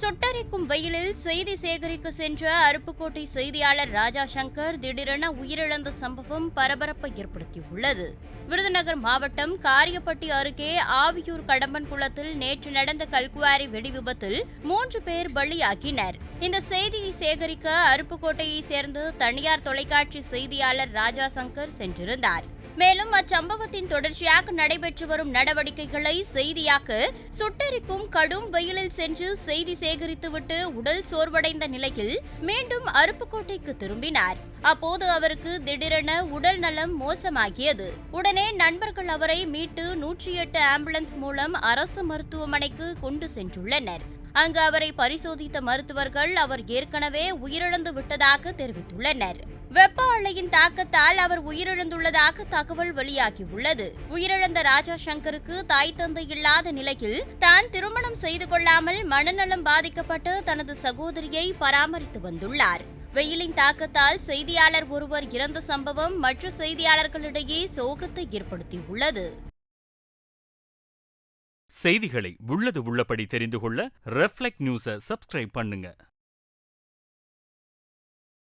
சுட்டெரிக்கும் வெயிலில் செய்தி சேகரிக்க சென்ற அருப்புக்கோட்டை செய்தியாளர் ராஜா சங்கர் திடீரென உயிரிழந்த சம்பவம் பரபரப்பை ஏற்படுத்தியுள்ளது. விருதுநகர் மாவட்டம் காரியப்பட்டி அருகே ஆவியூர் கடம்பன் குளத்தில் நேற்று நடந்த கல்குவாரி வெடிவிபத்தில் 3 பேர் பலியாகினர். இந்த செய்தியை சேகரிக்க அருப்புக்கோட்டையை சேர்ந்த தனியார் தொலைக்காட்சி செய்தியாளர் ராஜா சங்கர் சென்றிருந்தார். மேலும் அச்சம்பவத்தின் தொடர்ச்சியாக நடைபெற்று வரும் நடவடிக்கைகளை செய்தியாக்க சுட்டெரிக்கும் கடும் வெயிலில் சென்று செய்தி சேகரித்துவிட்டு உடல் சோர்வடைந்த நிலையில் மீண்டும் அருப்புக்கோட்டைக்கு திரும்பினார். அப்போது அவருக்கு திடீரென உடல் நலம் மோசமாகியது. உடனே நண்பர்கள் அவரை மீட்டு 108 ஆம்புலன்ஸ் மூலம் அரசு மருத்துவமனைக்கு கொண்டு சென்றுள்ளனர். அங்கு அவரை பரிசோதித்த மருத்துவர்கள் அவர் ஏற்கனவே உயிரிழந்து விட்டதாக தெரிவித்துள்ளனர். வெப்ப அலையின் தாக்கத்தால் அவர் உயிரிழந்துள்ளதாக தகவல் வெளியாகியுள்ளது. உயிரிழந்த ராஜா சங்கருக்கு தாய் தந்தை இல்லாத நிலையில் தான் திருமணம் செய்து கொள்ளாமல் மனநலம் பாதிக்கப்பட்டு தனது சகோதரியை பராமரித்து வந்துள்ளார். வெயிலின் தாக்கத்தால் செய்தியாளர் ஒருவர் இறந்த சம்பவம் மற்ற செய்தியாளர்களிடையே சோகத்தை ஏற்படுத்தியுள்ளது. செய்திகளை உள்ளது உள்ளபடி தெரிந்து கொள்ள ரெஃப்ளெக்ட் நியூஸை சப்ஸ்கிரைப் பண்ணுங்க.